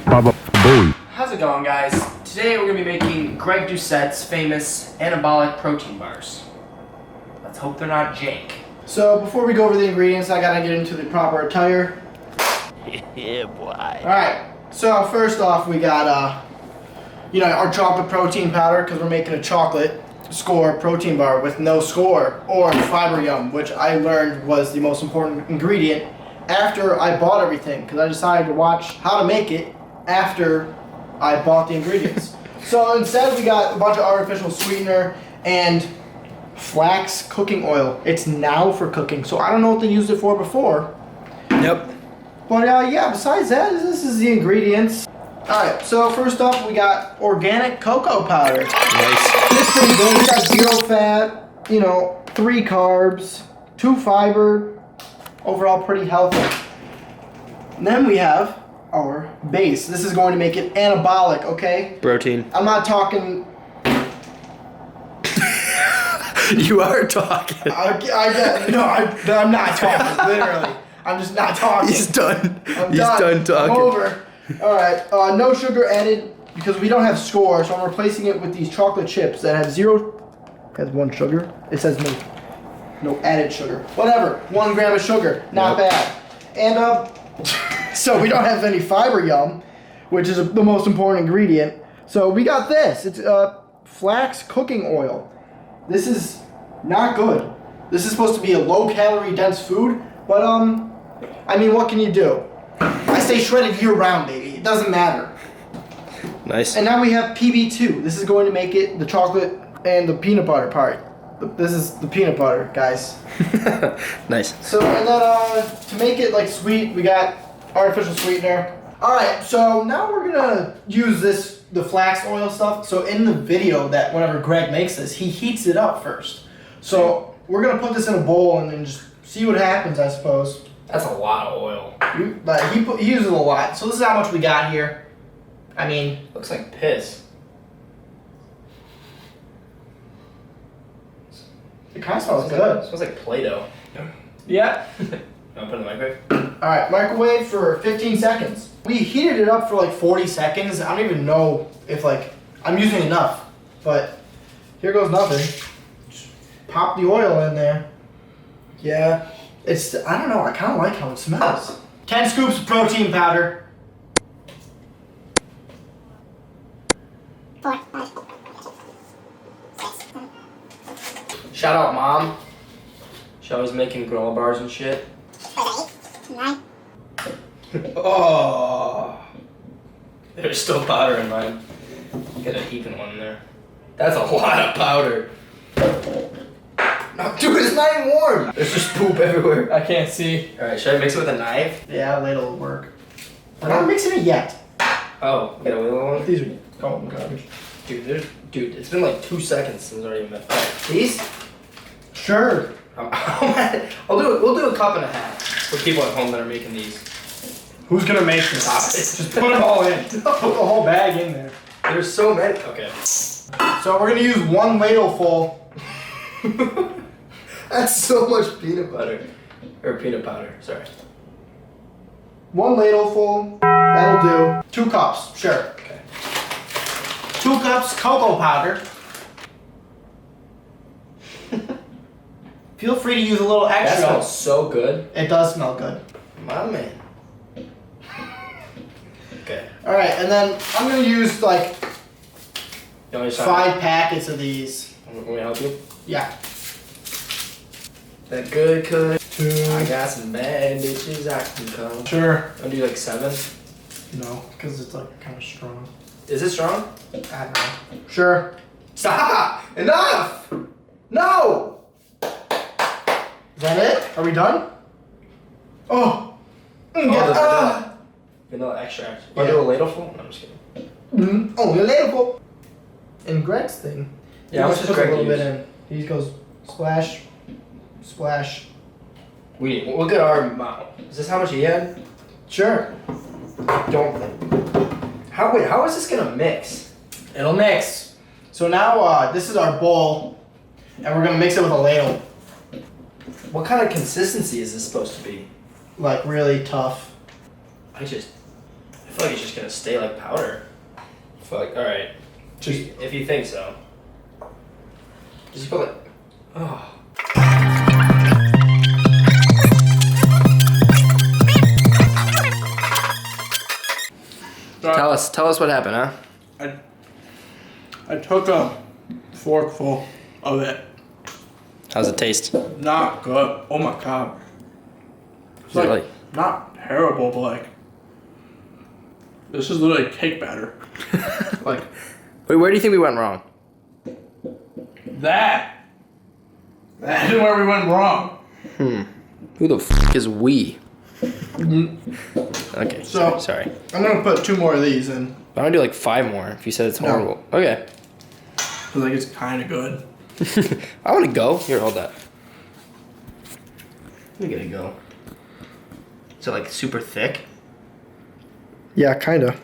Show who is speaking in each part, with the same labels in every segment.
Speaker 1: How's it going, guys? Today we're going to be making Greg Doucette's famous anabolic protein bars. Let's hope they're not jank.
Speaker 2: So before we go over the ingredients, I gotta get into the proper attire.
Speaker 3: Yeah, boy.
Speaker 2: Alright, so first off we got our chocolate protein powder, because we're making a chocolate score protein bar with no score or fiber yum, which I learned was the most important ingredient after I bought everything, because I decided to watch how to make it after I bought the ingredients. So instead we got a bunch of artificial sweetener and flax cooking oil. It's now for cooking, so I don't know what they used it for before.
Speaker 1: Yep.
Speaker 2: But yeah, besides that, this is the ingredients. Alright, so first up we got organic cocoa powder.
Speaker 1: Nice.
Speaker 2: It's pretty good. It's got 0 fat, 3 carbs, 2 fiber, overall pretty healthy. And then we have our base. This is going to make it anabolic, okay?
Speaker 1: Protein.
Speaker 2: I'm not talking...
Speaker 1: You are talking.
Speaker 2: I'm not talking, literally. I'm just not talking.
Speaker 1: He's done.
Speaker 2: I'm
Speaker 1: He's done talking.
Speaker 2: I'm over. Alright, no sugar added because we don't have score, so I'm replacing it with these chocolate chips that have 1 sugar. It says no added sugar. Whatever, 1 gram of sugar, not bad. And so we don't have any fiber yum, which is the most important ingredient. So we got this. It's flax cooking oil. This is not good. This is supposed to be a low-calorie dense food, but I mean, what can you do? I stay shredded year-round, baby. It doesn't matter.
Speaker 1: Nice.
Speaker 2: And now we have PB2. This is going to make it the chocolate and the peanut butter part. This is the peanut butter, guys.
Speaker 1: Nice.
Speaker 2: So, and then to make it like sweet, we got artificial sweetener. Alright, so now we're gonna use the flax oil stuff. So in the video that whenever Greg makes this, he heats it up first. So we're gonna put this in a bowl and then just see what happens, I suppose.
Speaker 1: That's a lot of oil.
Speaker 2: He uses a lot. So this is how much we got here. I mean,
Speaker 1: Looks like piss.
Speaker 2: it kind of smells good.
Speaker 1: It smells like Play-Doh.
Speaker 2: Yeah.
Speaker 1: I'll put it in the microwave.
Speaker 2: Alright, microwave for 15 seconds. We heated it up for like 40 seconds. I don't even know if I'm using enough. But here goes nothing. Just pop the oil in there. Yeah. I don't know, I kind of like how it smells. 10 scoops of protein powder.
Speaker 4: 4, 5, 6, 7.
Speaker 1: Shout out Mom. She always making granola bars and shit.
Speaker 4: 9.
Speaker 1: Oh. There's still powder in mine. Get a heaping one in there. That's a lot of powder. No, dude, it's not even warm. There's just poop everywhere.
Speaker 2: I can't see.
Speaker 1: Alright, should I mix it with a knife?
Speaker 2: Yeah, a ladle will work. We're not mixing it yet.
Speaker 1: Oh, get a little one?
Speaker 2: These are garbage.
Speaker 1: Dude, it's been like 2 seconds since I already met. These?
Speaker 2: Sure.
Speaker 1: We'll do a cup and a half for people at home that are making these.
Speaker 2: Who's gonna make this?
Speaker 1: Stop it.
Speaker 2: Just put them all in. Put the whole bag in there.
Speaker 1: There's so many. Okay.
Speaker 2: So we're gonna use 1 ladle full.
Speaker 1: That's so much peanut butter. Or peanut powder, sorry.
Speaker 2: 1 ladle full. That'll do. 2 cups. Sure.
Speaker 1: Okay.
Speaker 2: 2 cups cocoa powder. Feel free to use a little
Speaker 1: That
Speaker 2: extra.
Speaker 1: smells so good.
Speaker 2: It does smell good.
Speaker 1: My man. Okay.
Speaker 2: Alright, and then I'm gonna use like
Speaker 1: You want me to start?
Speaker 2: 5 packets of these.
Speaker 1: Want me to help you?
Speaker 2: Yeah.
Speaker 1: That good, good.
Speaker 2: 2.
Speaker 1: I got some bad bitches I can come.
Speaker 2: Sure.
Speaker 1: I'll do like 7.
Speaker 2: No, because it's like kind of strong.
Speaker 1: Is it strong?
Speaker 2: I don't know. Sure.
Speaker 1: Stop! Enough! No!
Speaker 2: Is that it? Are we done? Oh!
Speaker 1: Vanilla extract. Want to do a ladleful? No, I'm just kidding.
Speaker 2: Only a ladle full. In Greg's thing.
Speaker 1: Yeah, how much
Speaker 2: just
Speaker 1: does
Speaker 2: puts
Speaker 1: Greg
Speaker 2: a little
Speaker 1: use?
Speaker 2: bit in. He goes splash, splash.
Speaker 1: Look at our amount. Is this how much he had?
Speaker 2: Sure.
Speaker 1: Don't think. How is this gonna mix?
Speaker 2: It'll mix. So now this is our bowl, and we're gonna mix it with a ladle.
Speaker 1: What kind of consistency is this supposed to be?
Speaker 2: Like really tough.
Speaker 1: I just I feel like it's just gonna stay like powder. I feel like, alright.
Speaker 2: Just
Speaker 1: If you think so. Just feel like, oh. Tell us what happened, huh?
Speaker 2: I took a forkful of it.
Speaker 1: How's it taste?
Speaker 2: Not good. Oh my god. It's
Speaker 1: Is it
Speaker 2: like not terrible, but like this is literally cake batter. Like
Speaker 1: Wait, where do you think we went wrong?
Speaker 2: that. That is where we went wrong.
Speaker 1: Who the f is we? Okay,
Speaker 2: So-
Speaker 1: sorry.
Speaker 2: I'm gonna put 2 more of these in.
Speaker 1: Why don't I do like 5 more if you said it's
Speaker 2: No.
Speaker 1: horrible? Okay.
Speaker 2: Cause like it's kind of good.
Speaker 1: I want to go. Here, hold that. Let me get it go. Is it like super thick?
Speaker 2: Yeah, kind of.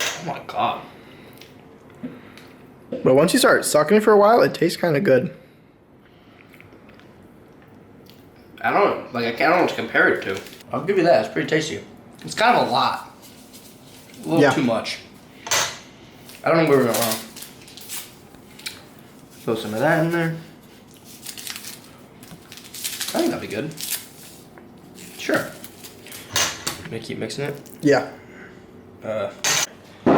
Speaker 1: Oh my god.
Speaker 2: But once you start sucking it for a while, it tastes kind of good.
Speaker 1: I don't know what to compare it to. I'll give you that. It's pretty tasty. It's kind of a lot. A little too much. I don't know where we went wrong. Throw some of that in there. I think that'll be good. Sure. Gonna keep mixing it.
Speaker 2: Yeah.
Speaker 1: Alright, you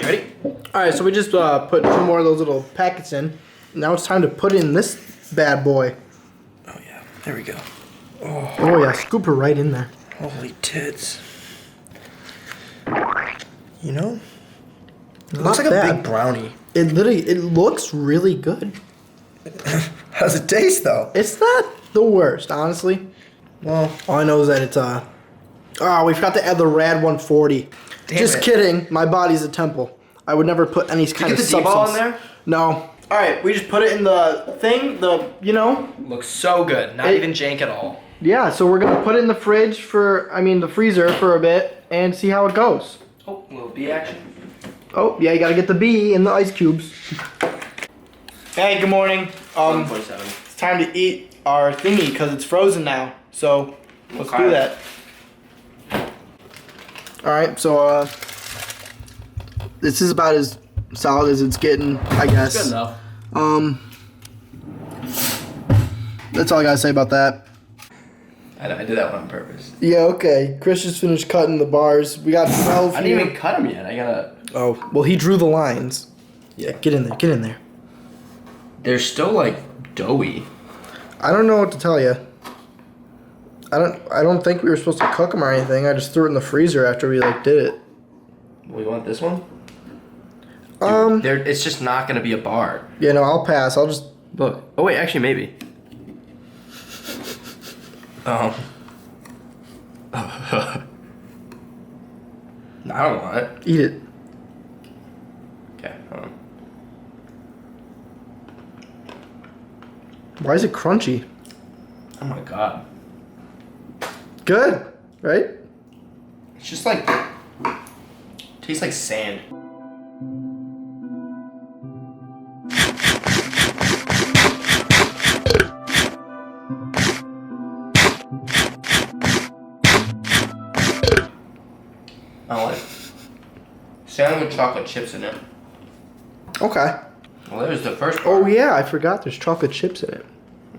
Speaker 1: ready?
Speaker 2: All right, so we just put 2 more of those little packets in. Now it's time to put in this bad boy.
Speaker 1: Oh yeah. There we go.
Speaker 2: Oh yeah, scoop her right in there.
Speaker 1: Holy tits. You know? It
Speaker 2: Not
Speaker 1: looks like
Speaker 2: bad.
Speaker 1: a big brownie.
Speaker 2: It looks really good.
Speaker 1: How's it taste though?
Speaker 2: It's not the worst, honestly.
Speaker 1: Well,
Speaker 2: All I know is that it's oh, we forgot to add the Rad 140.
Speaker 1: Damn
Speaker 2: Just
Speaker 1: it.
Speaker 2: kidding. My body's a temple. I would never put any kind
Speaker 1: get
Speaker 2: of
Speaker 1: the D-ball
Speaker 2: substance.
Speaker 1: in there?
Speaker 2: No. All right, we just put it in the thing.
Speaker 1: looks so good. Not
Speaker 2: It-
Speaker 1: even jank at all.
Speaker 2: Yeah. So we're gonna put it in the fridge the freezer for a bit and see how it goes.
Speaker 1: Oh, a little bee action.
Speaker 2: Oh yeah, you gotta get the bee in the ice cubes. Hey, good morning.
Speaker 1: 147.
Speaker 2: It's time to eat our thingy because it's frozen now. So let's
Speaker 1: Okay.
Speaker 2: do that. All right, so this is about as solid as it's getting, I guess.
Speaker 1: Good enough.
Speaker 2: That's all I gotta say about that.
Speaker 1: I did that one on purpose.
Speaker 2: Yeah, okay. Chris just finished cutting the bars. We got 12
Speaker 1: I
Speaker 2: here.
Speaker 1: didn't even cut them yet. I gotta.
Speaker 2: Oh, well, he drew the lines. Yeah, get in there. Get in there.
Speaker 1: They're still like doughy.
Speaker 2: I don't know what to tell you. I don't think we were supposed to cook them or anything. I just threw it in the freezer after we did it.
Speaker 1: We want this one? It's just not gonna be a bar.
Speaker 2: Yeah, no, I'll pass. I'll just
Speaker 1: Look. Oh wait, actually maybe. No, I don't want it.
Speaker 2: eat it.
Speaker 1: Okay, hold on.
Speaker 2: Why is it crunchy?
Speaker 1: Oh my god.
Speaker 2: Good, right?
Speaker 1: It's just like tastes like sand. I like sand with chocolate chips in it.
Speaker 2: Okay.
Speaker 1: Well, there's the first part.
Speaker 2: Oh yeah, I forgot. There's chocolate chips in it.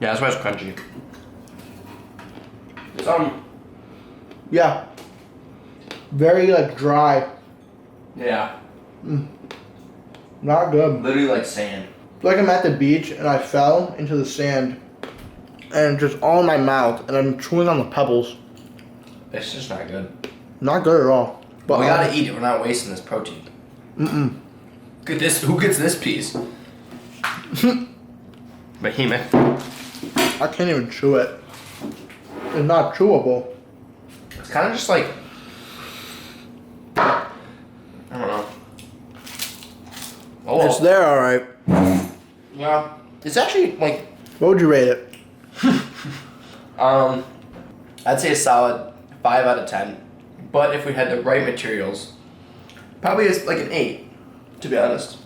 Speaker 1: Yeah, that's why it's crunchy. It's
Speaker 2: Yeah. Very dry.
Speaker 1: yeah,
Speaker 2: Not good.
Speaker 1: literally like sand.
Speaker 2: Like I'm at the beach and I fell into the sand, and it's just all in my mouth, and I'm chewing on the pebbles.
Speaker 1: It's just not good.
Speaker 2: Not good at all. But
Speaker 1: We gotta eat it. We're not wasting this protein. Get this. Who gets this piece? Behemoth.
Speaker 2: I can't even chew it. It's not chewable.
Speaker 1: It's kind of just like I don't know. Oh,
Speaker 2: It's there, all right.
Speaker 1: yeah. It's actually like
Speaker 2: What would you rate it?
Speaker 1: I'd say a solid 5 out of 10. But if we had the right materials, probably it's like an 8. To be honest,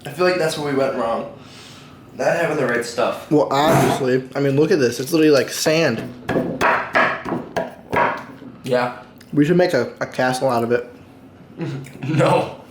Speaker 1: I feel like that's where we went wrong. Not having the right stuff.
Speaker 2: Well, obviously. I mean, look at this. It's literally like sand.
Speaker 1: Yeah.
Speaker 2: We should make a castle out of it.
Speaker 1: No.